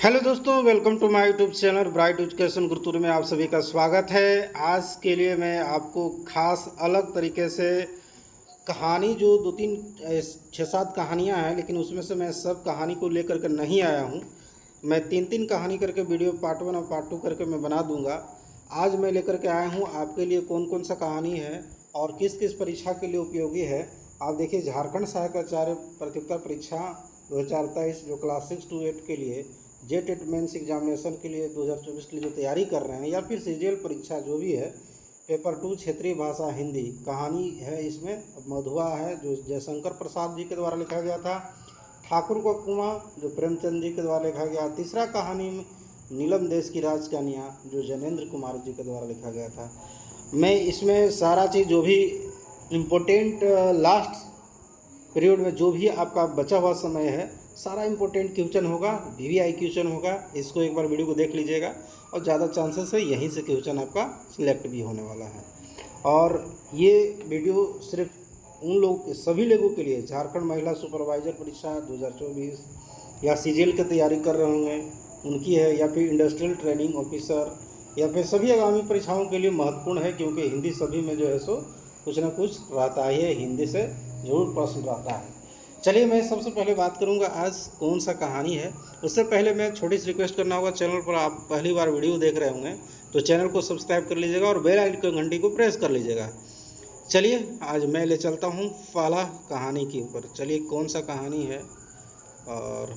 Hello दोस्तों, welcome to my YouTube channel Bright Education Gurukul में आप सभी का स्वागत है। आज के लिए मैं आपको खास अलग तरीके से कहानी जो दो तीन छः सात कहानियां हैं, लेकिन उसमें से मैं सब कहानी को लेकर के नहीं आया हूं। मैं तीन तीन कहानी करके वीडियो पार्ट 1 और पार्ट 2 करके मैं बना दूंगा। आज मैं लेकर के आया हूं आपके लिए कौन कौन सा कहानी है और किस किस परीक्षा के लिए उपयोगी है। आप देखिए, झारखंड सहायक आचार्य प्रतियोगिता परीक्षा 2023 जो क्लास 6 to 8 के लिए जेट मेंस एग्जामिनेशन के लिए 2024 के लिए जो तैयारी कर रहे हैं, या फिर सीजीएल परीक्षा जो भी है, पेपर 2 क्षेत्रीय भाषा हिंदी कहानी है। इसमें मधुआ है जो जयशंकर प्रसाद जी के द्वारा लिखा गया था। ठाकुर का कुआं जो प्रेमचंद जी के द्वारा लिखा गया। तीसरा कहानी नीलम देश की राज कन्या जो जैनेन्द्र कुमार जी के द्वारा लिखा गया था। मैं इसमें सारा चीज़ जो भी इम्पोर्टेंट लास्ट पीरियड में जो भी आपका बचा हुआ समय है, सारा इम्पोर्टेंट क्वेश्चन होगा, वीवीआई क्वेश्चन होगा। इसको एक बार वीडियो को देख लीजिएगा और ज़्यादा चांसेस है यहीं से क्वेश्चन आपका सिलेक्ट भी होने वाला है। और ये वीडियो सिर्फ उन लोग सभी लोगों के लिए, झारखंड महिला सुपरवाइजर परीक्षा 2024 या सीजीएल की तैयारी कर रहे होंगे उनकी है, या फिर इंडस्ट्रियल ट्रेनिंग ऑफिसर, या फिर सभी आगामी परीक्षाओं के लिए महत्वपूर्ण है, क्योंकि हिंदी सभी में जो है सो कुछ ना कुछ रहता ही है, हिंदी से जरूर प्रश्न रहता है। चलिए, मैं सबसे पहले बात करूंगा आज कौन सा कहानी है। उससे पहले मैं छोटी सी रिक्वेस्ट करना होगा, चैनल पर आप पहली बार वीडियो देख रहे होंगे तो चैनल को सब्सक्राइब कर लीजिएगा और बेल आइकन घंटी को प्रेस कर लीजिएगा। चलिए, आज मैं ले चलता हूं पहला कहानी के ऊपर। चलिए, कौन सा कहानी है, और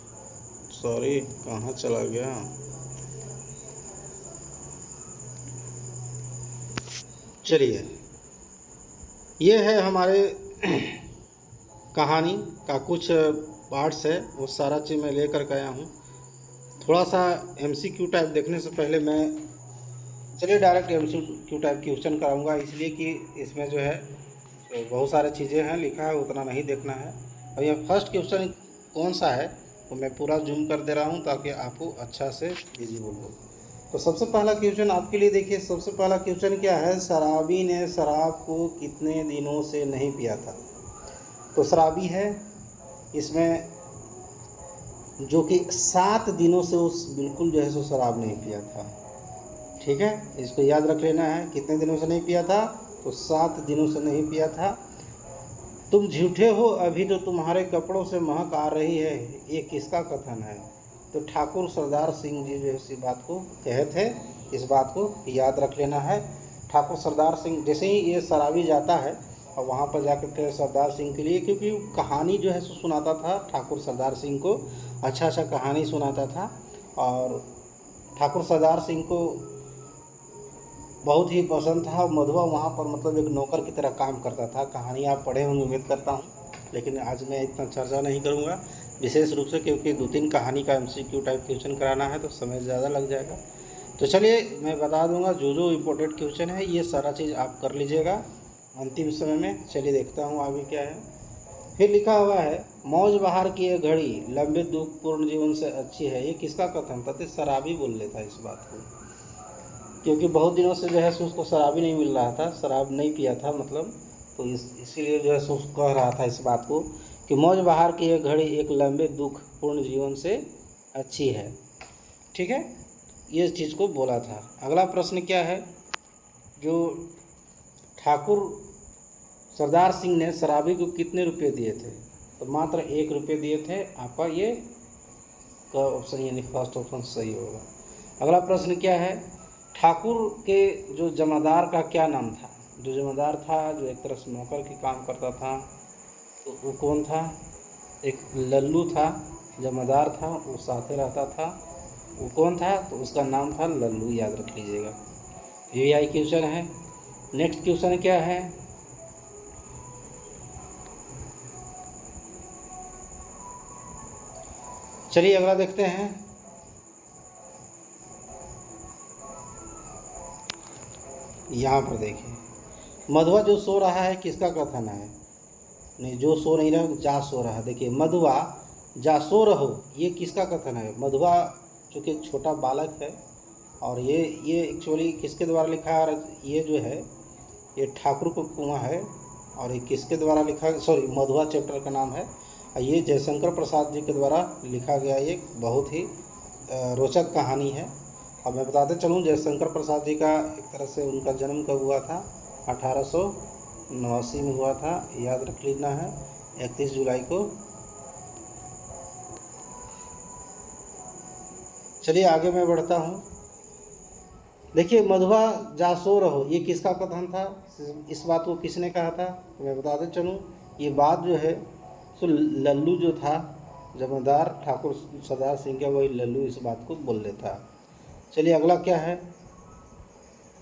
सॉरी कहाँ चला गया। चलिए, ये है हमारे कहानी का कुछ पार्ट्स है, वो सारा चीज़ मैं लेकर के आया हूँ। थोड़ा सा एमसीक्यू टाइप देखने से पहले मैं चलिए डायरेक्ट एमसीक्यू टाइप क्वेश्चन कराऊंगा, इसलिए कि इसमें जो है बहुत सारी चीज़ें हैं लिखा है, उतना नहीं देखना है। और यह फर्स्ट क्वेश्चन कौन सा है तो मैं पूरा जूम कर दे रहा हूँ ताकि आपको अच्छा से विजिबल हो। तो सबसे पहला क्वेश्चन आपके लिए देखिए। सबसे पहला क्वेश्चन क्या है, शराबी ने शराब को कितने दिनों से नहीं पिया था। तो शराबी है इसमें जो कि 7 दिनों से उस बिल्कुल जो है सो शराब नहीं पिया था। ठीक है, इसको याद रख लेना है, कितने दिनों से नहीं पिया था तो 7 दिनों से नहीं पिया था। तुम झूठे हो, अभी तो तुम्हारे कपड़ों से महक आ रही है, ये किसका कथन है। तो ठाकुर सरदार सिंह जी जो इस बात को कहे थे, इस बात को याद रख लेना है। ठाकुर सरदार सिंह, जैसे ही ये शराबी जाता है और वहाँ पर जाकर के सरदार सिंह के लिए, क्योंकि कहानी जो है सो सुनाता था, ठाकुर सरदार सिंह को अच्छा कहानी सुनाता था, और ठाकुर सरदार सिंह को बहुत ही पसंद था। मधुआ वहाँ पर मतलब एक नौकर की तरह काम करता था। कहानी आप पढ़े होंगे उम्मीद करता हूँ, लेकिन आज मैं इतना चर्चा नहीं करूँगा विशेष रूप से, क्योंकि 2-3 कहानी का एमसीक्यू टाइप क्वेश्चन कराना है तो समय ज़्यादा लग जाएगा। तो चलिए मैं बता दूंगा जो इम्पोर्टेंट क्वेश्चन है, ये सारा चीज़ आप कर लीजिएगा अंतिम समय में। चलिए देखता हूँ आगे क्या है। फिर लिखा हुआ है, मौज बहार की ये घड़ी लंबे दुख पूर्ण जीवन से अच्छी है, ये किसका कथन था। तो शराबी बोल लेता इस बात को, क्योंकि बहुत दिनों से जो है सो उसको शराबी नहीं मिल रहा था, शराब नहीं पिया था मतलब, तो इसीलिए जो है सो कह रहा था इस बात को कि मौज बहार की ये घड़ी एक लंबे दुख पूर्ण जीवन से अच्छी है। ठीक है, ये चीज़ को बोला था। अगला प्रश्न क्या है, जो ठाकुर सरदार सिंह ने शराबी को कितने रुपए दिए थे। तो मात्र 1 रुपये दिए थे। आपका ये का ऑप्शन यानी फर्स्ट ऑप्शन सही होगा। अगला प्रश्न क्या है, ठाकुर के जो जमादार का क्या नाम था। जो जमादार था, जो एक तरह से नौकर की काम करता था, तो वो कौन था। एक लल्लू था, जमादार था, वो साथे रहता था, वो कौन था तो उसका नाम था लल्लू, याद रख लीजिएगा। वीवीआई क्वेश्चन है। नेक्स्ट क्वेश्चन क्या है, चलिए अगला देखते हैं। यहाँ पर देखिए, मधुआ जो सो रहा है किसका कथन है। नहीं, जो सो नहीं रहा जा सो रहा है। देखिए, मधुआ जा सो रहो, ये किसका कथन है। मधुआ चूँकि एक छोटा बालक है, और ये एक्चुअली किसके द्वारा लिखा है, ये जो है ये ठाकुर को कुआं है, और ये किसके द्वारा लिखा, सॉरी मधुआ चैप्टर का नाम है, ये जयशंकर प्रसाद जी के द्वारा लिखा गया एक बहुत ही रोचक कहानी है। अब मैं बताते चलूँ, जयशंकर प्रसाद जी का एक तरह से उनका जन्म कब हुआ था? 1889 में हुआ था, याद रख लेना है, 31 जुलाई को। चलिए आगे मैं बढ़ता हूँ। देखिए, मधुआ जा सो रहो, ये किसका कथन था? इस बात को किसने कहा था? मैं बताते चलूँ, ये बात जो है सो लल्लू जो था, जमींदार ठाकुर सरदार सिंह का वही लल्लू इस बात को बोल लेता। चलिए अगला क्या है?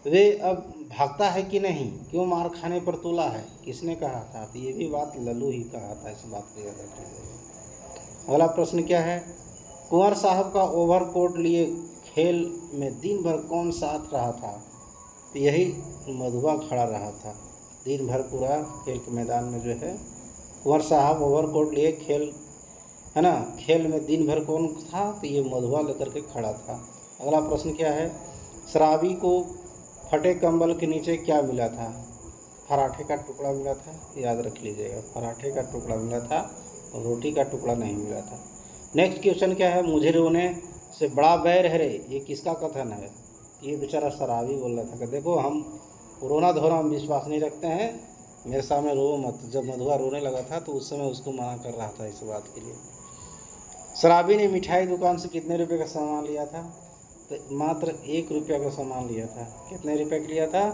वे अब भागता है कि नहीं, क्यों मार खाने पर तुला है, किसने कहा था? तो ये भी बात लल्लू ही कहा था, इस बात को याद रखिएगा। अगला प्रश्न क्या है? कुंवर साहब का ओवरकोट लिए खेल में दिन भर कौन साथ रहा था? तो यही मधुआ खड़ा रहा था दिन भर, पूरा खेल के मैदान में जो है कुंवर साहब ओवरकोट लिए खेल, है ना, खेल में दिन भर कौन था? तो ये मधुआ लेकर के खड़ा था। अगला प्रश्न क्या है? शराबी को फटे कंबल के नीचे क्या मिला था? पराठे का टुकड़ा मिला था, याद रख लीजिएगा, पराठे का टुकड़ा मिला था, रोटी का टुकड़ा नहीं मिला था। नेक्स्ट क्वेश्चन क्या है? मुझे रोने से बड़ा बैर है रे, ये किसका कथन है? ये बेचारा शराबी बोल रहा था कि देखो हम रोना धोना हम विश्वास नहीं रखते हैं, मेरे सामने रो मत। जब मधुआ रोने लगा था तो उस समय उसको मना कर रहा था इस बात के लिए। शराबी ने मिठाई दुकान से कितने रुपए का सामान लिया था? तो मात्र 1 रुपया का सामान लिया था। कितने रुपए का लिया था?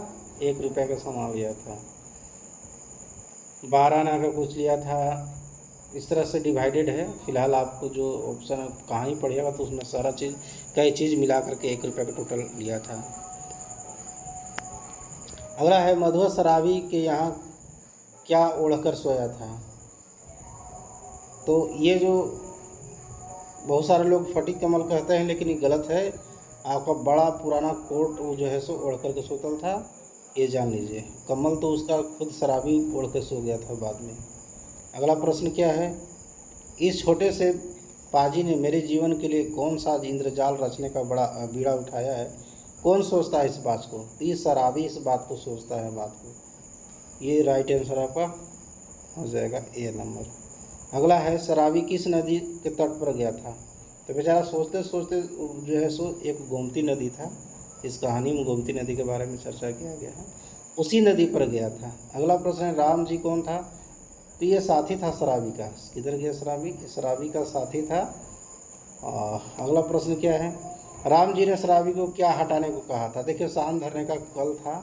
1 रुपये का सामान लिया था। 12 आना का कुछ लिया था। इस तरह से डिवाइडेड है। फिलहाल आपको जो ऑप्शन कहानी पढ़िएगा तो उसमें सारा चीज़ कई चीज़ मिला करके 1 रुपये का टोटल लिया था। अगला है, मधुआ शराबी के यहाँ क्या ओढ़कर सोया था? तो ये जो बहुत सारे लोग फटी कमल कहते हैं, लेकिन ये गलत है। आपका बड़ा पुराना कोट वो जो है सो ओढ़ कर के सोतल था, ये जान लीजिए। कमल तो उसका खुद शराबी ओढ़ के सो गया था बाद में। अगला प्रश्न क्या है? इस छोटे से पाजी ने मेरे जीवन के लिए कौन सा इंद्रजाल रचने का बड़ा बीड़ा उठाया है? कौन सोचता है इस बात को? ये शराबी इस बात को सोचता है बात को। ये राइट आंसर आपका हो जाएगा ए नंबर। अगला है, शराबी किस नदी के तट पर गया था? तो बेचारा सोचते सोचते जो है सो एक गोमती नदी था, इस कहानी में गोमती नदी के बारे में चर्चा किया गया है, उसी नदी पर गया था। अगला प्रश्न है, राम जी कौन था? तो ये साथी था शराबी का। किधर गया शराबी? शराबी का साथी था। अगला प्रश्न क्या है? राम जी ने शराबी को क्या हटाने को कहा था? देखिए, सांड धरने का कल था,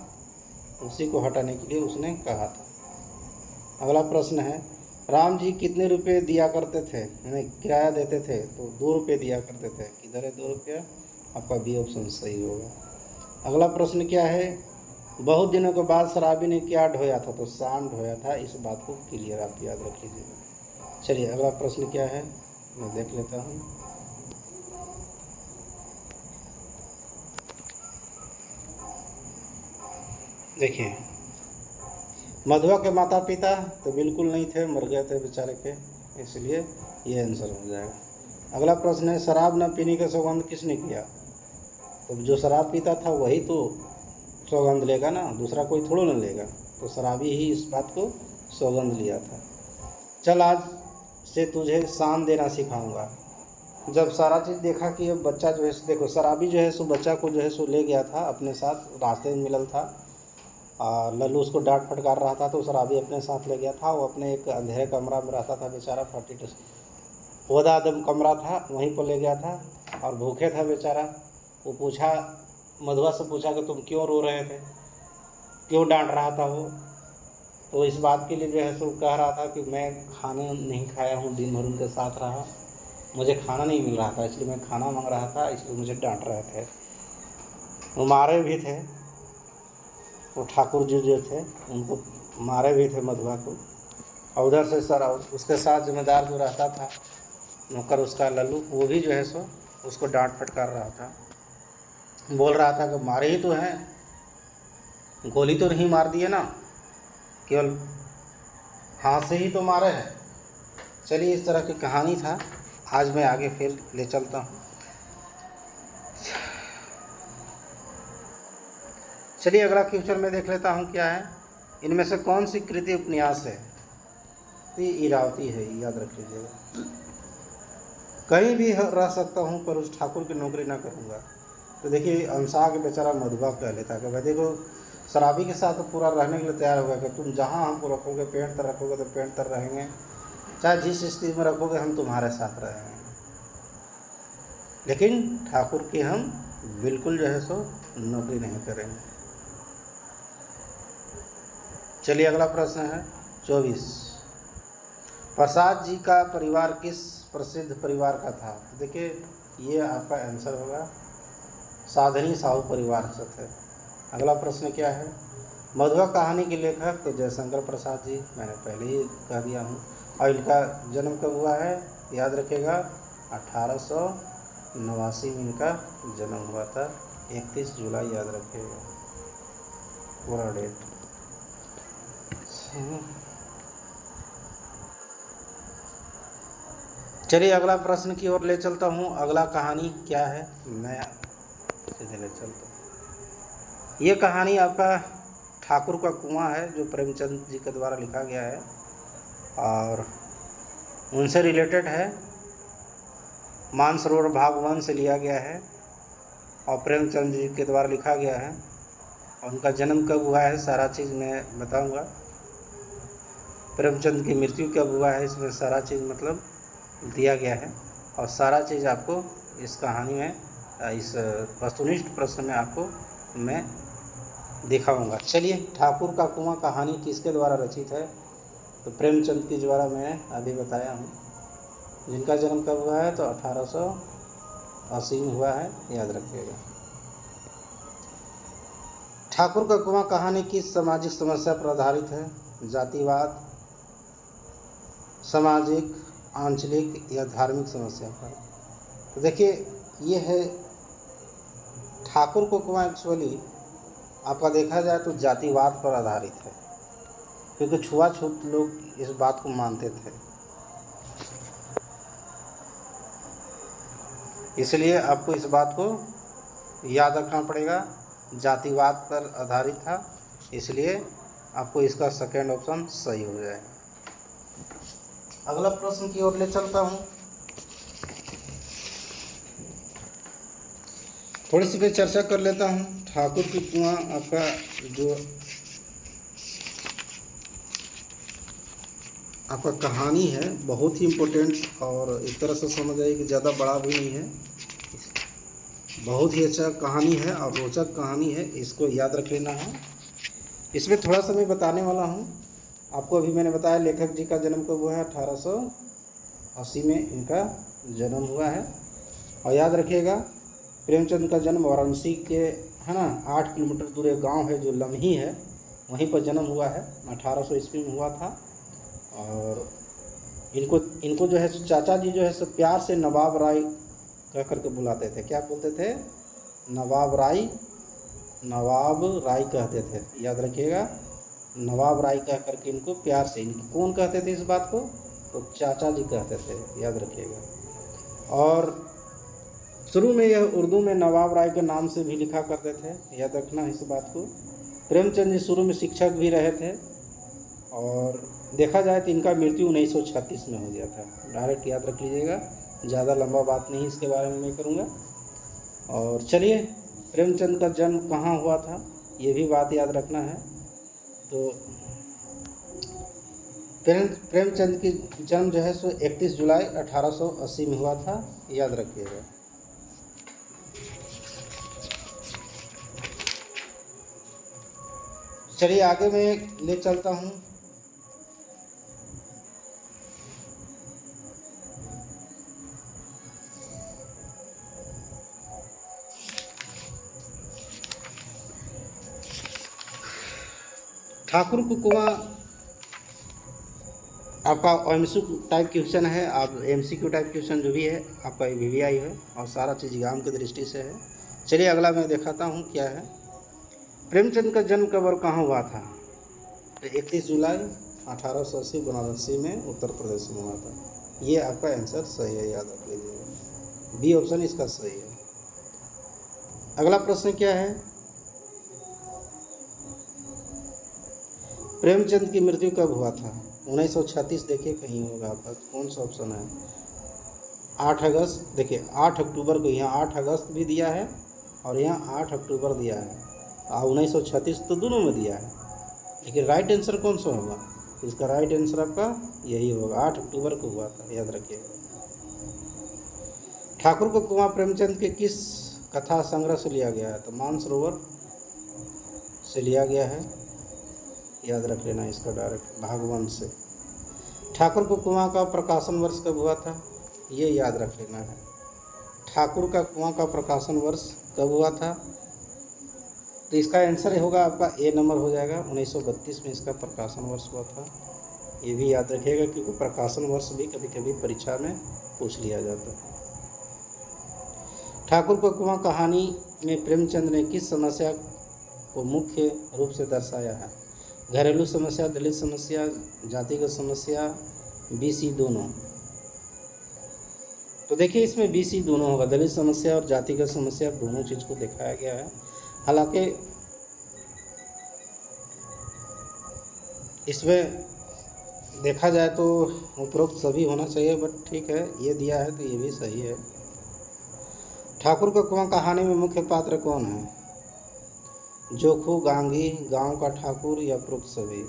उसी को हटाने के लिए उसने कहा था। अगला प्रश्न है, राम जी कितने रुपए दिया करते थे, यानी किराया देते थे? तो 2 रुपये दिया करते थे। किधर है 2 रुपया? आपका बी ऑप्शन सही होगा। अगला प्रश्न क्या है? बहुत दिनों के बाद शराबी ने क्या ढोया था? तो सांड ढोया था। इस बात को क्लियर आप याद रख लीजिएगा। चलिए अगला प्रश्न क्या है, मैं देख लेता हूँ। देखिए, मधुआ के माता पिता तो बिल्कुल नहीं थे, मर गए थे बेचारे के, इसलिए ये आंसर हो जाएगा। अगला प्रश्न है, शराब न पीने का सौगंध किसने किया? तो जो शराब पीता था वही तो सौगंध लेगा ना, दूसरा कोई थोड़ा न लेगा। तो शराबी ही इस बात को सौगंध लिया था। चल आज से तुझे शान देना सिखाऊंगा। जब सारा चीज़ देखा कि अब बच्चा जो है, देखो शराबी जो है सो बच्चा को जो है सो ले गया था अपने साथ, रास्ते में मिलल था। लल्लू उसको डांट फटकार रहा था तो शराबी अपने साथ ले गया था। वो अपने एक अंधेरे कमरा में रहता था बेचारा, ओदा दम कमरा था, वहीं पर ले गया था और भूखे था बेचारा। वो पूछा, मधुआ से पूछा कि तुम क्यों रो रहे थे, क्यों डांट रहा था वो? तो इस बात के लिए जो है सो कह रहा था कि मैं खाना नहीं खाया हूँ, दिन भर उनके साथ रहा, मुझे खाना नहीं मिल रहा था, इसलिए मैं खाना मांग रहा था, इसलिए मुझे डांट रहे थे। वो मारे भी थे, वो ठाकुर जी जो थे उनको मारे भी थे मधुआ को। और उधर से सर उसके साथ जिम्मेदार जो रहता था नौकर उसका लल्लू, वो भी जो है सो उसको डांट फटकार रहा था, बोल रहा था कि मारे ही तो हैं, गोली तो नहीं मार दिए ना, केवल हाथ से ही तो मारे हैं। चलिए, इस तरह की कहानी था। आज मैं आगे फिर ले चलता हूँ। चलिए अगला क्वेश्चन में देख लेता हूँ क्या है। इनमें से कौन सी कृति उपन्यास है? तो ये इरावती है, याद रख लीजिएगा। कहीं भी रह सकता हूँ पर उस ठाकुर की नौकरी ना करूँगा। तो देखिए अंसा के बेचारा मधुबा कह लेता कि भाई देखो शराबी के साथ तो पूरा रहने के लिए तैयार होगा कि तुम जहाँ हमको रखोगे, पेंट तर रखोगे तो पेंट तर रहेंगे, चाहे जिस स्थिति में रखोगे हम तुम्हारे साथ रहेंगे। लेकिन ठाकुर की हम बिल्कुल जो है सो नौकरी नहीं करेंगे। चलिए अगला प्रश्न है 24। प्रसाद जी का परिवार किस प्रसिद्ध परिवार का था? तो देखिए ये आपका आंसर होगा साधनी साहू परिवार से थे। अगला प्रश्न क्या है? मधुआ कहानी के लेखक तो जयशंकर प्रसाद जी, मैंने पहले ही कह दिया हूँ। और इनका जन्म कब हुआ है? याद रखिएगा 1889 में इनका जन्म हुआ था। 31 जुलाई याद रखिएगा पूरा डेट। चलिए अगला प्रश्न की ओर ले चलता हूँ। अगला कहानी क्या है मैं सीधे ले चलता हूँ। ये कहानी आपका ठाकुर का कुआं है जो प्रेमचंद जी के द्वारा लिखा गया है और उनसे रिलेटेड है। मानसरोवर भाग 1 से लिया गया है और प्रेमचंद जी के द्वारा लिखा गया है। और उनका जन्म कब हुआ है सारा चीज़ मैं बताऊंगा। प्रेमचंद की मृत्यु कब हुआ है इसमें सारा चीज़ मतलब दिया गया है और सारा चीज़ आपको इस कहानी में, इस वस्तुनिष्ठ प्रश्न में आपको मैं दिखाऊंगा। चलिए ठाकुर का कुआं कहानी किसके द्वारा रचित है? तो प्रेमचंद के द्वारा मैंने अभी बताया हूँ। जिनका जन्म कब हुआ है? तो 1880 में हुआ है, याद रखिएगा। ठाकुर का कुआं कहानी किस सामाजिक समस्या पर आधारित है? जातिवाद, सामाजिक, आंचलिक या धार्मिक समस्या पर? तो देखिए ये है ठाकुर का कुआं एक्चुअली आपका देखा जाए तो जातिवाद पर आधारित है, क्योंकि छुआछूत लोग इस बात को मानते थे। इसलिए आपको इस बात को याद रखना पड़ेगा, जातिवाद पर आधारित था, इसलिए आपको इसका सेकेंड ऑप्शन सही हो जाएगा। अगला प्रश्न की ओर ले चलता हूँ। थोड़ी सी फिर चर्चा कर लेता हूँ। ठाकुर की कुआं आपका जो आपका कहानी है बहुत ही इम्पोर्टेंट और एक तरह से समझ आइए कि ज़्यादा बड़ा भी नहीं है, बहुत ही अच्छा कहानी है और रोचक कहानी है, इसको याद रख लेना है। इसमें थोड़ा सा मैं बताने वाला हूँ आपको। अभी मैंने बताया लेखक जी का जन्म कब हुआ है? 1880 में इनका जन्म हुआ है। और याद रखिएगा प्रेमचंद का जन्म वाराणसी के है ना 8 किलोमीटर दूर एक गाँव है जो लम्ही है, वहीं पर जन्म हुआ है। 1800 ईस्वी में हुआ था। और इनको जो है चाचा जी जो है सब प्यार से नवाब राय कह करके बुलाते थे। क्या बोलते थे? नवाब राय कहते थे, याद रखिएगा। नवाब राय कह करके इनको प्यार से, इनको कौन कहते थे इस बात को? तो चाचा जी कहते थे, याद रखिएगा। और शुरू में यह उर्दू में नवाब राय के नाम से भी लिखा करते थे, याद रखना इस बात को। प्रेमचंद जी शुरू में शिक्षक भी रहे थे और देखा जाए तो इनका मृत्यु 1936 में हो गया था। डायरेक्ट याद रख लीजिएगा, ज़्यादा लंबा बात नहीं इसके बारे में मैं करूँगा। और चलिए प्रेमचंद का जन्म कहाँ हुआ था ये भी बात याद रखना है। तो प्रेमचंद की जन्म जो है सो 31 जुलाई 1880 में हुआ था, याद रखिएगा। चलिए आगे मैं ले चलता हूँ। ठाकुर का कुआं आपका एमसीक्यू टाइप क्वेश्चन है, आप एमसीक्यू टाइप क्वेश्चन जो भी है आपका वीवीआई है और सारा चीज़ एग्जाम की दृष्टि से है। चलिए अगला मैं दिखाता हूँ क्या है। प्रेमचंद का जन्म कब और कहाँ हुआ था? 31 जुलाई 1880 बनारसी में उत्तर प्रदेश में हुआ था। ये आपका आंसर सही है, याद रख लीजिएगा। बी ऑप्शन इसका सही है। अगला प्रश्न क्या है? प्रेमचंद की मृत्यु कब हुआ था? 1936 देखिए कहीं होगा आपका, कौन सा ऑप्शन है? 8 अगस्त, देखिए 8 अक्टूबर को यहाँ 8 अगस्त भी दिया है और यहाँ 8 अक्टूबर दिया है, 1936 तो दोनों में दिया है, लेकिन राइट आंसर कौन सा होगा? इसका राइट आंसर आपका यही होगा, 8 अक्टूबर को हुआ था, याद रखिएगा। ठाकुर को कुंवर प्रेमचंद के किस कथा संग्रह से लिया गया है? तो मानसरोवर से लिया गया है, याद रख लेना इसका डायरेक्ट, भागवंश से। ठाकुर को कुआं का प्रकाशन वर्ष कब हुआ था? ये याद रख लेना है, ठाकुर का कुआं का प्रकाशन वर्ष कब हुआ था? तो इसका आंसर होगा आपका ए नंबर हो जाएगा, 1932 में इसका प्रकाशन वर्ष हुआ था। ये भी याद रखिएगा क्योंकि प्रकाशन वर्ष भी कभी कभी परीक्षा में पूछ लिया जाता है। ठाकुर का कुआं कहानी में प्रेमचंद ने किस समस्या को मुख्य रूप से दर्शाया है? घरेलू समस्या, दलित समस्या, जातिगत समस्या, बीसी दोनों? तो देखिए इसमें बीसी दोनों होगा, दलित समस्या और जातिगत समस्या दोनों चीज़ को दिखाया गया है। हालांकि इसमें देखा जाए तो उपरोक्त सभी होना चाहिए, बट ठीक है ये दिया है तो ये भी सही है। ठाकुर का कुआं कहानी में मुख्य पात्र कौन है? जोखू, गांगी, गांव का ठाकुर या उपरोक्त सभी?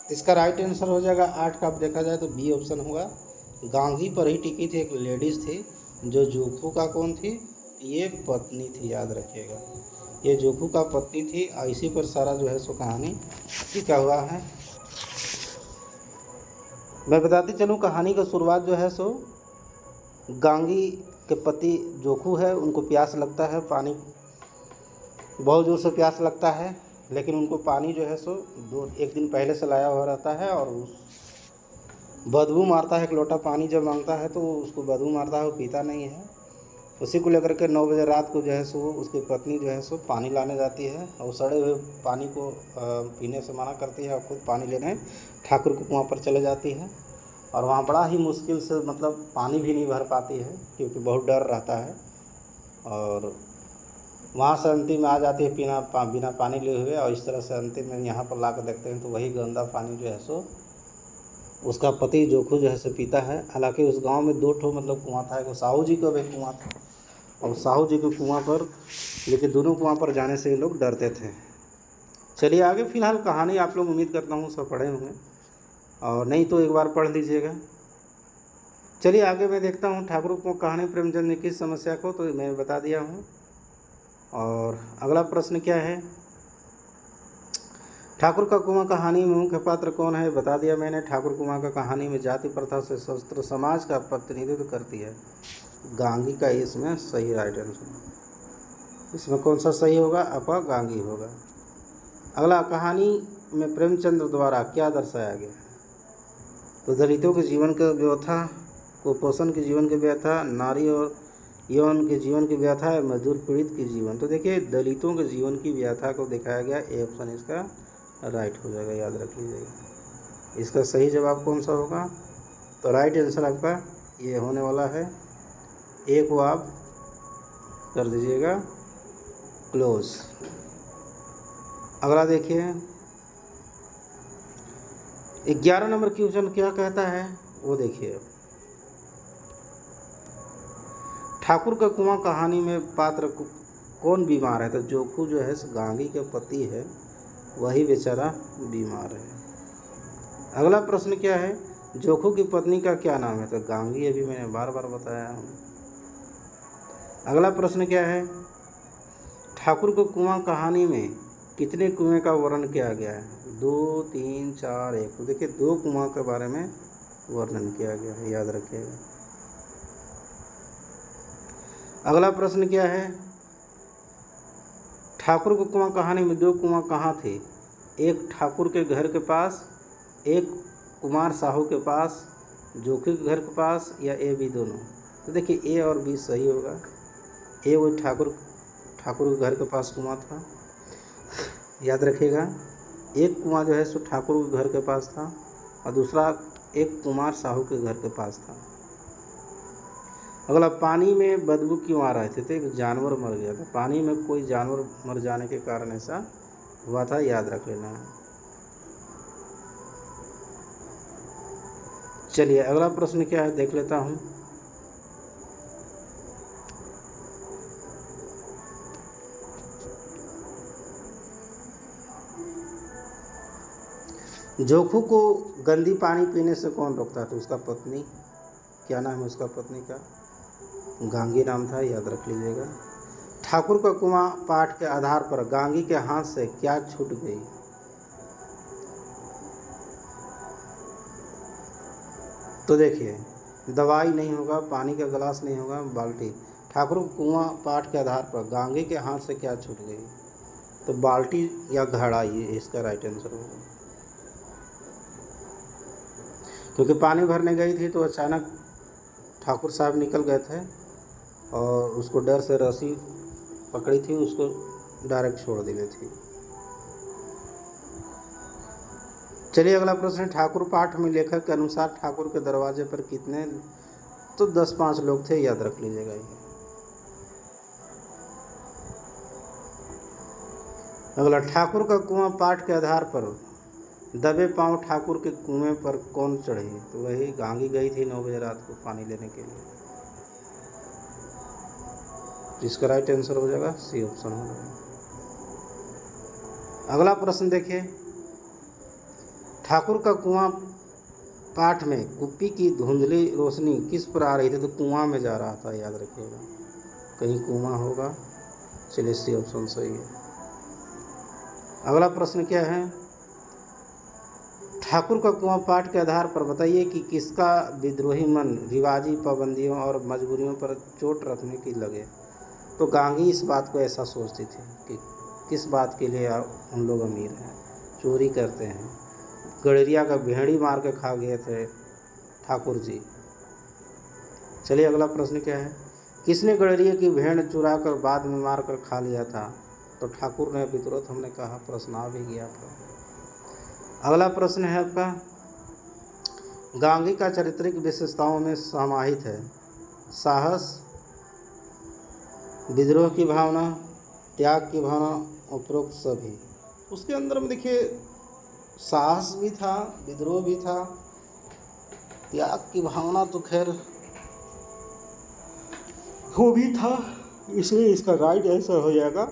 इसका राइट आंसर हो जाएगा 8 का, अब देखा जाए तो बी ऑप्शन होगा। गांगी पर ही टिकी थी, एक लेडीज़ थी, जो जोखू का कौन थी? ये पत्नी थी, याद रखिएगा, ये जोखू का पत्नी थी और इसी पर सारा जो है सो कहानी टिका हुआ है। मैं बताती चलूँ कहानी का शुरुआत जो है सो गांगी के पति जोखू है, उनको प्यास लगता है, पानी बहुत ज़ोर से प्यास लगता है, लेकिन उनको पानी जो है सो एक दिन पहले से लाया हुआ रहता है और बदबू मारता है। एक लोटा पानी जब मांगता है तो उसको बदबू मारता है, वो पीता नहीं है। उसी को लेकर के 9 बजे रात को जो है सो उसकी पत्नी जो है सो पानी लाने जाती है और सड़े हुए पानी को पीने से मना करती है और खुद पानी लेने ठाकुर के कुआं पर चले जाती है और वहाँ बड़ा ही मुश्किल से मतलब पानी भी नहीं भर पाती है क्योंकि बहुत डर रहता है और वहाँ से अंतिम में आ जाती है बिना पानी लिए हुए और इस तरह से अंतिम में यहाँ पर ला कर देखते हैं तो वही गंदा पानी जो है सो उसका पति जोखू जो है सो पीता है। हालांकि उस गांव में 2 ठो मतलब कुआं था, एक साहू जी का भी कुआं था और साहू जी के कुआं पर, लेकिन दोनों कुआं पर जाने से ये लोग डरते थे। चलिए आगे, फ़िलहाल कहानी आप लोग उम्मीद करता हूँ सब पढ़े होंगे और नहीं तो एक बार पढ़ लीजिएगा। चलिए आगे मैं देखता हूँ ठाकुर को कहानी प्रेमचंद ने किस समस्या को, तो मैं बता दिया हूँ। और अगला प्रश्न क्या है? ठाकुर का कुआं कहानी में मुख्य पात्र कौन है? बता दिया मैंने। ठाकुर कुआं का कहानी में जाति प्रथा से शस्त्र समाज का प्रतिनिधित्व करती है, गांगी का इसमें सही राइट आंसर। इसमें कौन सा सही होगा? आपका गांगी होगा। अगला, कहानी में प्रेमचंद द्वारा क्या दर्शाया गया? तो दलितों के जीवन का व्यथा, कुपोषण के जीवन की व्यथा, नारी और यौन के जीवन की व्यथा है, मजदूर पीड़ित की जीवन। तो देखिए दलितों के जीवन की व्यथा को दिखाया गया, ए ऑप्शन इसका राइट हो जाएगा, याद रख लीजिएगा। इसका सही जवाब कौन सा होगा? तो राइट आंसर आपका ये होने वाला है, ए को आप कर दीजिएगा क्लोज। अगला देखिए 11 नंबर क्वेश्चन क्या कहता है वो देखिए। ठाकुर का कुआं कहानी में पात्र कौन बीमार है? तो जोखू जो है गांगी के पति है, वही बेचारा बीमार है। अगला प्रश्न क्या है? जोखू की पत्नी का क्या नाम है? तो गांगी, अभी मैंने बार बार बताया हूँ। अगला प्रश्न क्या है? ठाकुर को कुआं कहानी में कितने कुएं का वर्णन किया गया है? 2, 3, 4, 1। तो देखिए 2 कुआं के बारे में वर्णन किया गया है, याद रखिएगा। अगला प्रश्न क्या है? ठाकुर को कुआं कहानी में 2 कुआं कहाँ थे? एक ठाकुर के घर के पास, एक कुमार साहू के पास, जोखू के घर के पास, या ए बी दोनों? तो देखिए ए और बी सही होगा। ए वो ठाकुर के घर के पास कुआं था, याद रखिएगा। एक कुआं जो है सो ठाकुर के घर के पास था और दूसरा एक कुमार साहू के घर के पास था। अगला, पानी में बदबू क्यों आ रहे थे? तो एक जानवर मर गया था, पानी में कोई जानवर मर जाने के कारण ऐसा हुआ था, याद रख लेना है। चलिए अगला प्रश्न क्या है देख लेता हूँ। जोखू को गंदी पानी पीने से कौन रोकता था? उसका पत्नी। क्या नाम है उसका पत्नी का? गांगी नाम था, याद रख लीजिएगा। ठाकुर का कुआं पाठ के आधार पर गांगी के हाथ से क्या छूट गई? तो देखिए, दवाई नहीं होगा, पानी का गिलास नहीं होगा, बाल्टी। ठाकुर का कुआं पाठ के आधार पर गांगी के हाथ से क्या छूट गई? तो बाल्टी या घड़ा, ये इसका राइट आंसर होगा। क्योंकि पानी भरने गई थी तो अचानक ठाकुर साहब निकल गए थे और उसको डर से रस्सी पकड़ी थी, उसको डायरेक्ट छोड़ दी गई थी। चलिए अगला प्रश्न, ठाकुर पाठ में लेखक के अनुसार ठाकुर के दरवाजे पर कितने? तो 10-5 लोग थे, याद रख लीजिएगा ये। अगला, ठाकुर का कुआं पाठ के आधार पर दबे पांव ठाकुर के कुएं पर कौन चढ़ी? तो वही गांगी गई थी 9 बजे रात को पानी लेने के लिए। इसका राइट आंसर हो जाएगा सी ऑप्शन हो जाएगा। अगला प्रश्न देखिए, ठाकुर का कुआं पाठ में कुप्पी की धुंधली रोशनी किस पर आ रही थी? तो कुआं में जा रहा था, याद रखिएगा, कहीं कुआं होगा। चलिए सी ऑप्शन सही है। अगला प्रश्न क्या है, ठाकुर का कुआं पाठ के आधार पर बताइए कि किसका विद्रोही मन रिवाजी पाबंदियों और मजबूरियों पर चोट रखने की लगे? तो गांगी इस बात को ऐसा सोचती थी कि किस बात के लिए हम लोग अमीर हैं, चोरी करते हैं। गड़रिया का भेड़ी मार के खा गए थे ठाकुर जी। चलिए अगला प्रश्न क्या है, किसने गड़रिया की भेड़ चुरा कर बाद में मार कर खा लिया था? तो ठाकुर ने। अभी तुरंत हमने कहा, प्रश्न आ भी गया था। अगला प्रश्न है आपका, गांगी का चारित्रिक विशेषताओं में समाहित है साहस, विद्रोह की भावना, त्याग की भावना, उपरोक्त सभी। उसके अंदर में देखिए साहस भी था, विद्रोह भी था, त्याग की भावना तो खैर वो भी था, इसलिए इसका राइट आंसर हो जाएगा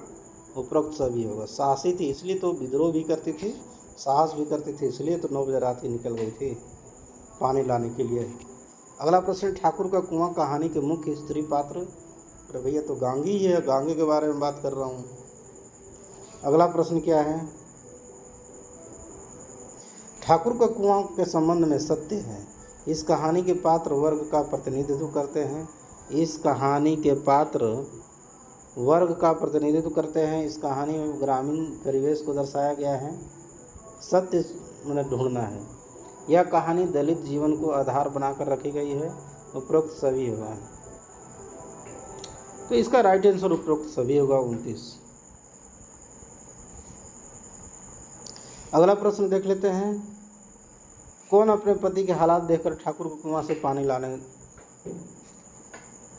उपरोक्त सभी होगा। साहसी थी इसलिए तो विद्रोह भी करती थी, साहस भी करती थी इसलिए तो 9 बजे रात ही निकल गई थी पानी लाने के लिए। अगला प्रश्न, ठाकुर का कुआं कहानी के मुख्य स्त्री पात्र? अरे भैया तो गांगी ही है, गांगी के बारे में बात कर रहा हूँ। अगला प्रश्न क्या है, ठाकुर का कुआं के संबंध में सत्य है, इस कहानी के पात्र वर्ग का प्रतिनिधित्व करते हैं। इस कहानी के पात्र वर्ग का प्रतिनिधित्व करते हैं। इस कहानी में ग्रामीण परिवेश को दर्शाया गया है। सत्य मैंने ढूंढना है। यह कहानी दलित जीवन को आधार बनाकर रखी गई है। उपरोक्त सभी होगा, तो इसका राइट आंसर उपरोक्त सभी होगा 29। अगला प्रश्न देख लेते हैं, कौन अपने पति के हालात देखकर ठाकुर को कुआं से पानी लाने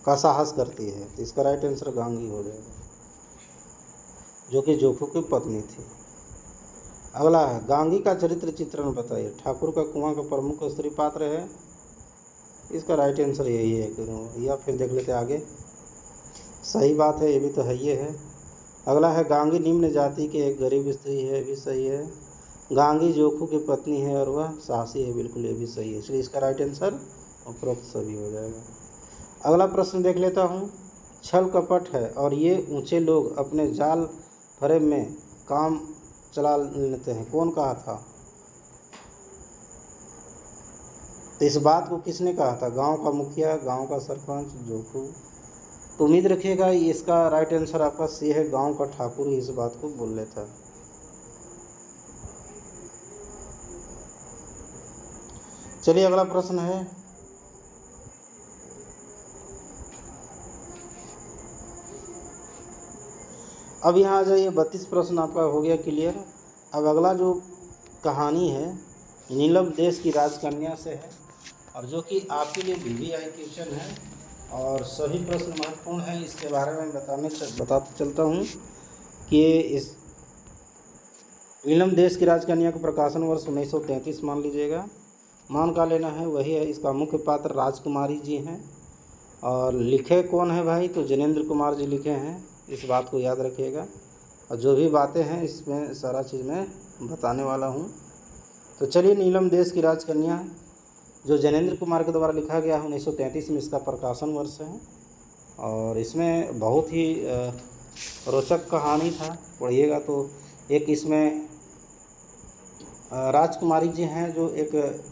का साहस करती है? तो इसका राइट आंसर गांगी हो जाएगा, जो कि जोखू की पत्नी थी। अगला है, गांगी का चरित्र चित्रण बताइए। ठाकुर का कुआं का प्रमुख स्त्री पात्र है, इसका राइट आंसर यही है। या फिर देख लेते आगे, सही बात है, ये भी तो है ही है। अगला है, गांगी निम्न जाति की एक गरीब स्त्री है, भी सही है। गांगी जोखू की पत्नी है और वह साहसी है, बिल्कुल ये भी सही है, इसलिए इसका राइट आंसर उपरोक्त सभी हो जाएगा। अगला प्रश्न देख लेता हूँ, छल कपट है और ये ऊंचे लोग अपने जाल फरेब में काम चला लेते हैं, कौन कहा था? तो इस बात को किसने कहा था? गांव का मुखिया, गांव का सरपंच, जोखू। तो उम्मीद रखिएगा इसका राइट आंसर आपका सी है, गांव का ठाकुर ही इस बात को बोल लेता है। चलिए अगला प्रश्न है, अब यहाँ आ जाइए। 32 प्रश्न आपका हो गया क्लियर। अब अगला जो कहानी है नीलम देश की राजकन्या से है, और जो कि आपके लिए VVI क्वेश्चन है और सभी प्रश्न महत्वपूर्ण हैं। इसके बारे में बताते चलता हूँ कि इस नीलम देश की राजकन्या का प्रकाशन वर्ष 1933 मान लीजिएगा, मान का लेना है वही है। इसका मुख्य पात्र राजकुमारी जी हैं और लिखे कौन है भाई, तो जैनेंद्र कुमार जी लिखे हैं, इस बात को याद रखिएगा। और जो भी बातें हैं इसमें सारा चीज़ मैं बताने वाला हूँ। तो चलिए, नीलम देश की राजकन्या जो जैनेंद्र कुमार के द्वारा लिखा गया है 1933 में इसका प्रकाशन वर्ष है। और इसमें बहुत ही रोचक कहानी था, पढ़िएगा तो। एक इसमें राजकुमारी जी हैं जो एक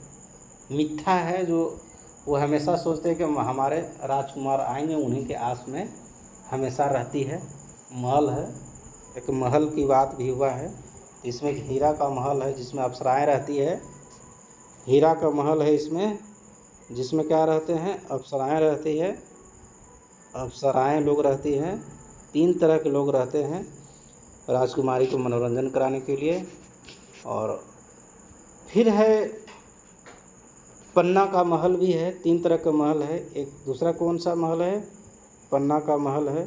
मिथ्या है, जो वो हमेशा सोचते हैं कि हमारे राजकुमार आएंगे, उन्हीं के आस में हमेशा रहती है। महल है, एक महल की बात भी हुआ है। इसमें हीरा का महल है जिसमें अप्सराएं रहती है। हीरा का महल है इसमें, जिसमें क्या रहते हैं, अप्सराएं रहती है। अप्सराएं लोग रहती हैं, 3 तरह के लोग रहते हैं राजकुमारी को मनोरंजन कराने के लिए। और फिर है पन्ना का महल भी है, 3 तरह का महल है। एक दूसरा कौन सा महल है, पन्ना का महल है,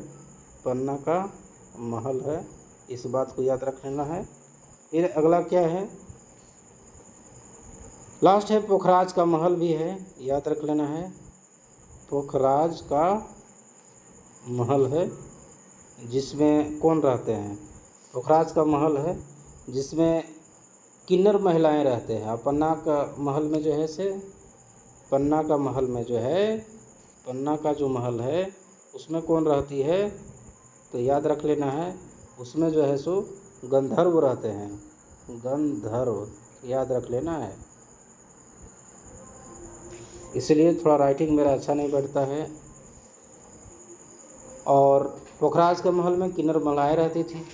पन्ना का महल है, इस बात को याद रख लेना है। फिर अगला क्या है, लास्ट है पोखराज का महल भी है, याद रख लेना है। पोखराज का महल है जिसमें कौन रहते हैं, पोखराज का महल है जिसमें किन्नर महिलाएं रहते हैं। और पन्ना का महल में जो है से, पन्ना का महल में जो है, पन्ना का जो महल है उसमें कौन रहती है, तो याद रख लेना है, उसमें जो है सो गंधर्व रहते हैं, गंधर्व, याद रख लेना है। इसलिए थोड़ा राइटिंग मेरा अच्छा नहीं बैठता है। और पोखराज के महल में किन्नर महिलाएं रहती थी।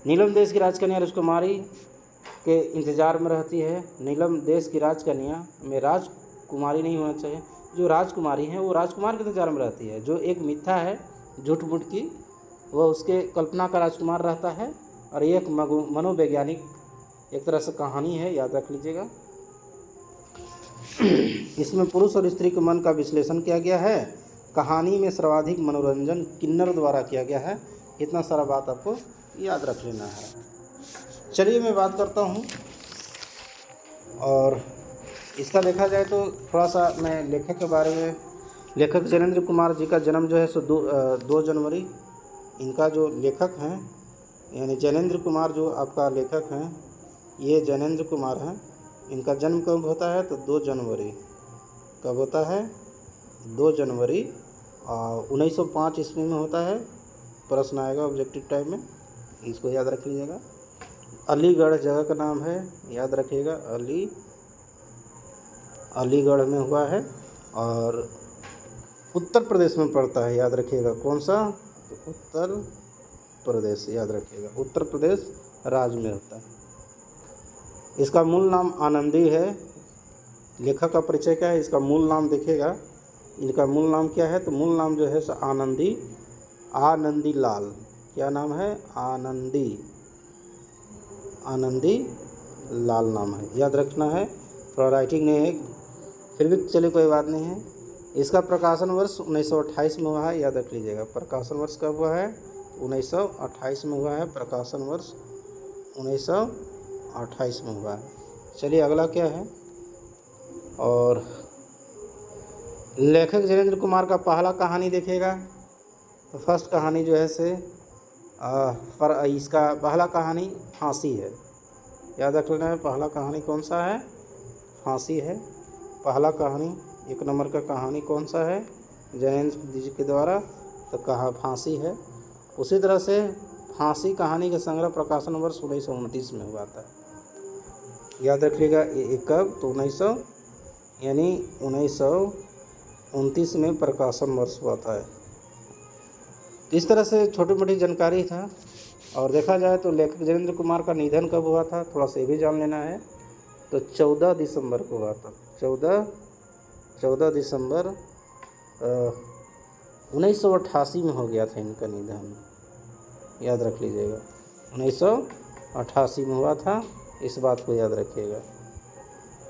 नीलम देश की राजकन्या राजकुमारी के इंतज़ार में रहती है। नीलम देश की राजकन्या में राजकुमारी नहीं होना चाहिए, जो राजकुमारी है वो राजकुमार के इंतजार में रहती है। जो एक मिथ्या है झूठ मूठ की, वह उसके कल्पना का राजकुमार रहता है। और ये एक मनोवैज्ञानिक एक तरह से कहानी है, याद रख लीजिएगा। इसमें पुरुष और स्त्री के मन का विश्लेषण किया गया है। कहानी में सर्वाधिक मनोरंजन किन्नर द्वारा किया गया है। इतना सारा बात आपको याद रख लेना है। चलिए मैं बात करता हूँ। और इसका देखा जाए तो थोड़ा सा मैं लेखक के बारे में, लेखक जैनेंद्र कुमार जी का जन्म जो है सो 2 जनवरी, इनका जो लेखक हैं यानी जैनेंद्र कुमार जो आपका लेखक हैं, ये जैनेंद्र कुमार हैं। इनका जन्म कब होता है, तो 2 जनवरी। कब होता है, 2 जनवरी 1905 ईस्वी में होता है। प्रश्न आएगा ऑब्जेक्टिव टाइम में, इसको याद रख लीजिएगा। अलीगढ़ जगह का नाम है, याद रखिएगा, अलीगढ़ में हुआ है। और उत्तर प्रदेश में पड़ता है, याद रखिएगा। कौन सा, तो उत्तर प्रदेश, याद रखिएगा, उत्तर प्रदेश राज्य में होता है। इसका मूल नाम आनंदी है। लेखक का परिचय क्या है, इसका मूल नाम देखिएगा। इनका मूल नाम क्या है, तो मूल नाम जो है सो आनंदी लाल। क्या नाम है, आनंदी लाल नाम है, याद रखना है। थोड़ा राइटिंग नहीं है, फिर भी चलिए कोई बात नहीं है। इसका प्रकाशन वर्ष 1928 में हुआ है, याद रख लीजिएगा। प्रकाशन वर्ष कब हुआ है, 1928 में हुआ है। प्रकाशन वर्ष 1928 में हुआ है। चलिए अगला क्या है। और लेखक जैनेंद्र कुमार का पहला कहानी देखिएगा। तो फर्स्ट कहानी जो है से इसका पहला कहानी फांसी है, याद रख लेना है। पहला कहानी कौन सा है, फांसी है। पहला कहानी 1 नंबर का कहानी कौन सा है, जैनेंद्र जी के द्वारा, तो कहा फांसी है। उसी तरह से फांसी कहानी का संग्रह प्रकाशन वर्ष 1929 में हुआ था, याद रखिएगा। कब, तो 1929 में प्रकाशन वर्ष हुआ था। इस तरह से छोटी मोटी जानकारी था। और देखा जाए तो लेखक जैनेंद्र कुमार का निधन कब हुआ था, थोड़ा सा ये भी जान लेना है। तो 14 दिसंबर को हुआ था। 14 दिसंबर 1988 में हो गया था इनका निधन, याद रख लीजिएगा। 1988 में हुआ था, इस बात को याद रखिएगा।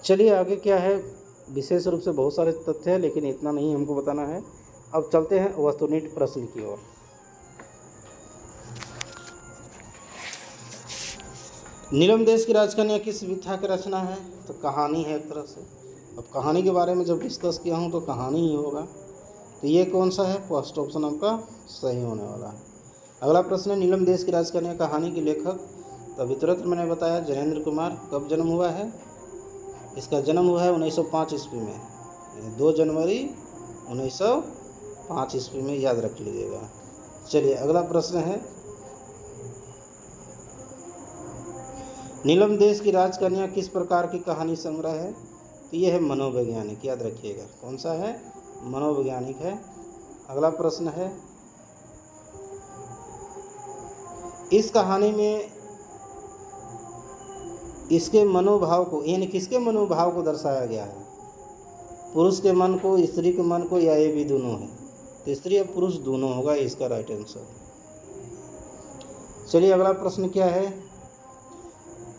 चलिए आगे क्या है, विशेष रूप से बहुत सारे तथ्य हैं लेकिन इतना नहीं हमको बताना है। अब चलते हैं वस्तुनिष्ठ प्रश्न की ओर। नीलम देश की राजकन्या किस विधा की रचना है, तो कहानी है एक तरह से। अब कहानी के बारे में जब डिस्कस किया हूँ तो कहानी ही होगा। तो ये कौन सा है? फर्स्ट ऑप्शन आपका सही होने वाला है। अगला प्रश्न है, नीलम देश की राजकन्या कहानी के लेखक? तो अभी तुरंत मैंने बताया जयेंद्र कुमार। कब जन्म हुआ है? इसका जन्म हुआ है 1905 ईस्वी में, 2 जनवरी 1905 ईस्वी में, याद रख लीजिएगा। चलिए अगला प्रश्न है, नीलम देश की राजकन्या किस प्रकार की कहानी संग्रह है? तो ये है मनोवैज्ञानिक, याद रखिएगा। कौन सा है? मनोवैज्ञानिक है। अगला प्रश्न है, इस कहानी में इसके मनोभाव को, यानी किसके मनोभाव को दर्शाया गया है? पुरुष के मन को, स्त्री के मन को, या ये भी दोनों है? तो स्त्री और पुरुष दोनों होगा इसका राइट आंसर। चलिए अगला प्रश्न क्या है,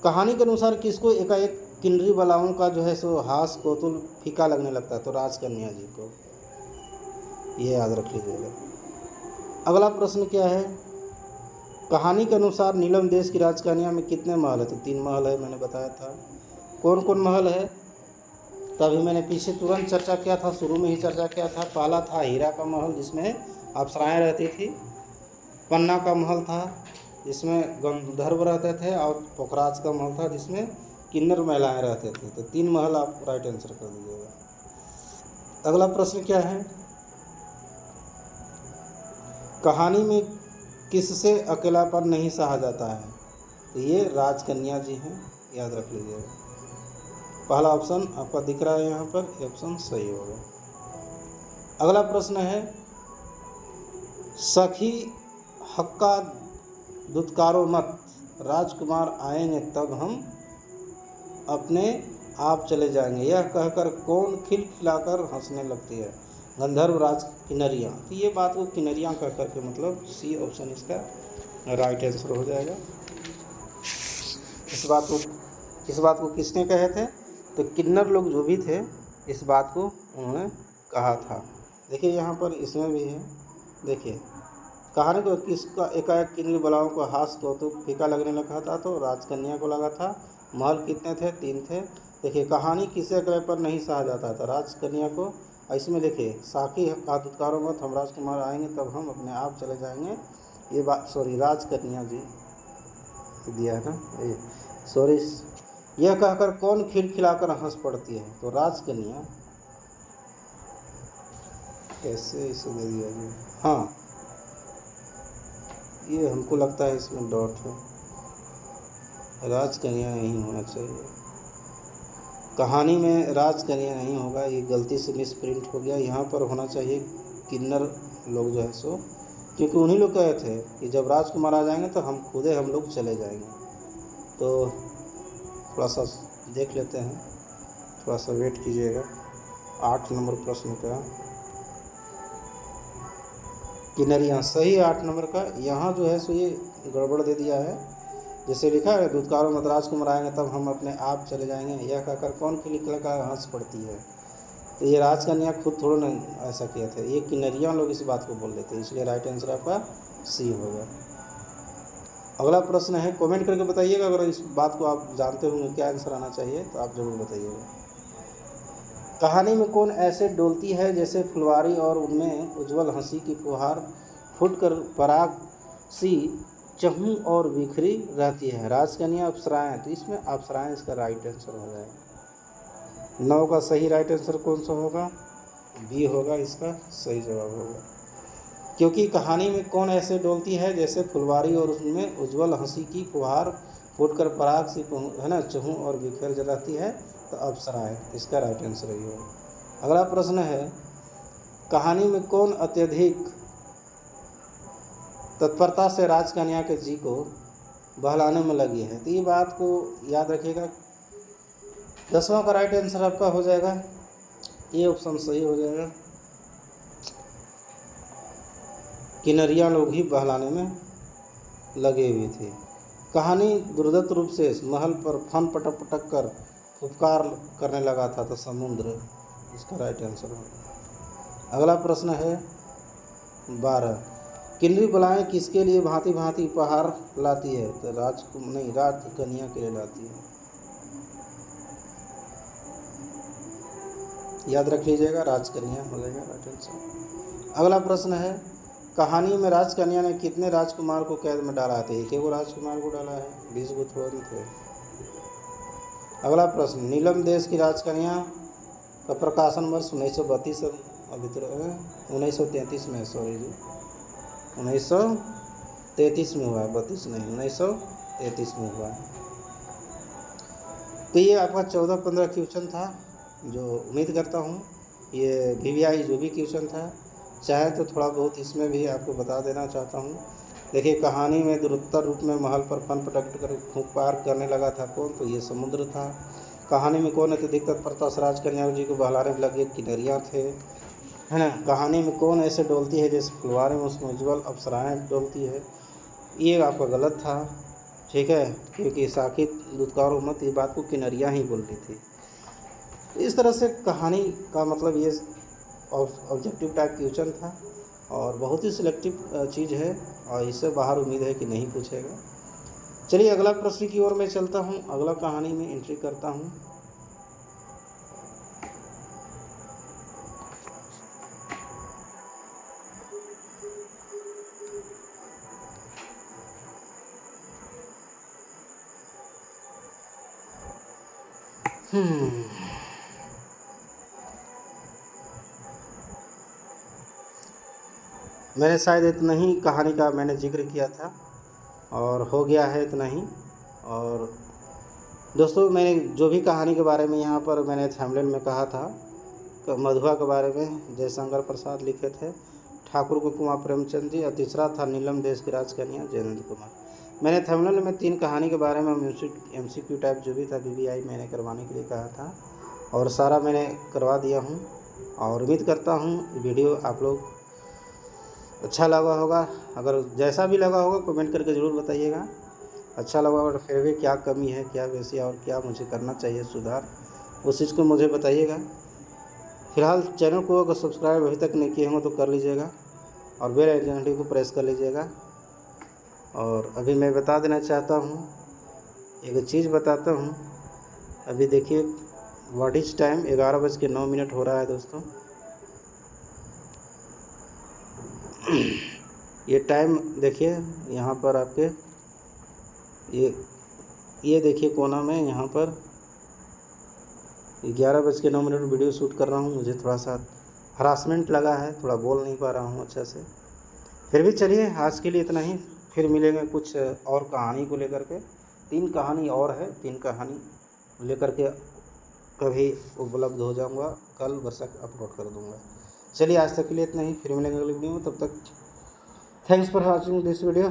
कहानी के अनुसार किसको एकाएक किन्नरी बालाओं का जो है सो हास कौतूल फीका लगने लगता है? तो राजकन्या जी को, ये याद रख लीजिएगा। अगला प्रश्न क्या है, कहानी के अनुसार नीलम देश की राजकन्या में कितने महल है? तो 3 महल है, मैंने बताया था। कौन कौन महल है? तभी मैंने पीछे तुरंत चर्चा किया था, शुरू में ही चर्चा किया था। पहला था हीरा का महल जिसमें अप्सराएं रहती थी। पन्ना का महल था जिसमें गंधर्व रहते थे। और पोखराज का महल था जिसमें किन्नर महिलाएं रहते थे। तो 3 महल आप राइट आंसर कर दीजिएगा। अगला प्रश्न क्या है, कहानी में किससे अकेलापन नहीं सहा जाता है? तो ये राजकन्या जी हैं, याद रख लीजिएगा। पहला ऑप्शन आपका दिख रहा है यहाँ पर, ये ऑप्शन सही होगा। अगला प्रश्न है, सखी हक्का दुत्कारो मत, राजकुमार आएंगे तब हम अपने आप चले जाएंगे, यह कहकर कौन खिलखिलाकर हंसने लगती है? गंधर्व राज किन्नरियाँ। तो ये बात को किन्नरियाँ कह करके, मतलब सी ऑप्शन इसका राइट आंसर हो जाएगा। इस बात को किसने कहे थे? तो किन्नर लोग जो भी थे इस बात को उन्होंने कहा था। देखिए यहाँ पर इसमें भी है, देखिए कहानी को किसका एकाएक किन्नरी बालाओं को हास कौतुक फीका लगने लगा था? तो राजकन्या को लगा था। महल कितने थे? 3 थे। देखिए कहानी किसे अकेलेपन नहीं सहा जाता था? राजकन्या को। इसमें देखिए, साकी का दुत्कारो मत, हम राजकुमार आएंगे तब हम अपने आप चले जाएंगे, ये बात सॉरी राजकन्या जी दिया है ना, सॉरी। यह कहकर कौन खिलखिलाकर हंस पड़ती है? तो राजकन्या। कैसे इसे दे दिया जी? हाँ, ये हमको लगता है इसमें डॉट है, राजकन्या नहीं होना चाहिए। कहानी में राजकन्या नहीं होगा, ये गलती से मिस प्रिंट हो गया। यहाँ पर होना चाहिए किन्नर लोग जो है सो, क्योंकि उन्हीं लोग कहे थे कि जब राजकुमार आ जाएंगे तो हम लोग चले जाएंगे। तो थोड़ा सा देख लेते हैं, थोड़ा सा वेट कीजिएगा। 8 नंबर प्रश्न का किन्नरियाँ सही, 8 नंबर का। यहाँ जो है सो ये गड़बड़ दे दिया है, जैसे लिखा है दुत्कारो मत, राजकुमार आएंगे तब हम अपने आप चले जाएंगे, यह कहकर कौन खिलखिलाकर हंस पड़ती है? तो ये राजकन्या खुद थोड़ा ना ऐसा किया था, ये किन्नरियाँ लोग इस बात को बोल देते हैं, इसलिए राइट आंसर आपका सी होगा। अगला प्रश्न है, कमेंट करके बताइएगा अगर इस बात को आप जानते होंगे क्या आंसर आना चाहिए तो आप जरूर बताइएगा। कहानी में कौन ऐसे डोलती है जैसे फुलवारी और उनमें उज्जवल हंसी की फुहार फूटकर पराग सी चहूँ और बिखरी रहती है? राजकन्या, अप्सराएं। तो इसमें अप्सराएं इसका राइट आंसर हो जाएगा। 9 का सही राइट आंसर कौन सा होगा? बी होगा, इसका सही जवाब होगा। क्योंकि कहानी में कौन ऐसे डोलती है जैसे फुलवारी और उसमें उज्जवल हंसी की फुहार फूटकर पराग सी है ना चहूँ और बिखर रहती है, तो अप्सराएं इसका राइट आंसर ही होगा। अगला प्रश्न है, कहानी में कौन अत्यधिक तत्परता से राजकन्या के जी को बहलाने में लगी है? तो ये बात को याद रखिएगा। 10वां का राइट आंसर आपका हो जाएगा, ये ऑप्शन सही हो जाएगा। किन्नरियाँ लोग ही बहलाने में लगे हुए थे। कहानी दुर्दत्त रूप से महल पर फन पटक पटक कर उपकार करने लगा था, तो समुद्र इसका राइट आंसर होगा। अगला प्रश्न है 12, किन्नरी बालाएं किसके लिए भांति भांति उपहार लाती है? तो राजकन्या के लिए लाती है। याद रख लीजिएगा, राजकन्या हो जाएगा, राइट आंसर। अगला प्रश्न है, कहानी में राजकन्या ने कितने राजकुमार को कैद में डाला था? एक ही वो राजकुमार को डाला है, 20 को थोड़े थे। अगला प्रश्न, नीलम देश की राजकन्या का प्रकाशन वर्ष 1932 अभी तो 1933 में, सॉरी जी 1933 में हुआ है, 32 नहीं 1933 में हुआ है। तो ये आपका 14-15 क्वेश्चन था, जो उम्मीद करता हूँ ये VVI जो भी क्वेश्चन था, चाहे तो थोड़ा बहुत इसमें भी आपको बता देना चाहता हूँ। देखिए, कहानी में दुरुत्तर रूप में महल पर फन पटक कर फूंक करने लगा था कौन? तो ये समुद्र था। कहानी में कौन अत्यधिक तत्परता से राजकन्या जी को बहलाने में लगे? किन्नरियाँ थे, है ना। कहानी में कौन ऐसे डोलती है जैसे फुलवारी में उसमें उज्ज्वल अप्सराएँ डोलती है? ये आपका गलत था, ठीक है, क्योंकि साकिब दुत्कार उम्मत ये बात को किन्नरियाँ ही बोल रही थी। इस तरह से कहानी का मतलब ये ऑब्जेक्टिव टाइप क्वेश्चन था और बहुत ही सिलेक्टिव चीज़ है और इससे बाहर उम्मीद है कि नहीं पूछेगा। चलिए अगला प्रश्न की ओर मैं चलता हूँ, अगला कहानी में एंट्री करता हूँ। मैंने शायद इतना ही कहानी का मैंने जिक्र किया था और हो गया है इतना ही। और दोस्तों, मैंने जो भी कहानी के बारे में यहाँ पर मैंने थंबनेल में कहा था, तो मधुआ के बारे में जयशंकर प्रसाद लिखे थे, ठाकुर को कुमार प्रेमचंद जी, और तीसरा था नीलम देश की राजकन्या जयेंद्र कुमार। मैंने थंबनेल में 3 कहानी के बारे में MCQ टाइप जो भी था VVI मैंने करवाने के लिए कहा था और सारा मैंने करवा दिया हूँ। और उम्मीद करता हूँ वीडियो आप लोग अच्छा लगा होगा। अगर जैसा भी लगा होगा कमेंट करके ज़रूर बताइएगा। अच्छा लगा और फिर भी क्या कमी है, क्या वैसी और क्या मुझे करना चाहिए सुधार, उस चीज़ को मुझे बताइएगा। फिलहाल चैनल को अगर सब्सक्राइब अभी तक नहीं किए होंगे तो कर लीजिएगा और बेल आइकन घंटी को प्रेस कर लीजिएगा। और अभी मैं बता देना चाहता हूँ, एक चीज़ बताता हूँ। अभी देखिए व्हाट इज़ टाइम, 11:09 हो रहा है दोस्तों। ये टाइम देखिए यहाँ पर आपके ये देखिए कोना में, यहाँ पर 11:09 वीडियो शूट कर रहा हूँ। मुझे थोड़ा सा हरासमेंट लगा है, थोड़ा बोल नहीं पा रहा हूँ अच्छा से। फिर भी चलिए आज के लिए इतना ही, फिर मिलेंगे कुछ और कहानी को लेकर के। 3 कहानी और है, 3 कहानी लेकर के कभी उपलब्ध हो जाऊँगा, कल बरसात अपलोड कर दूँगा। चलिए आज तक के लिए इतना ही, फिर मिलेंगे अगली वीडियो में। तब तक thanks for watching this video.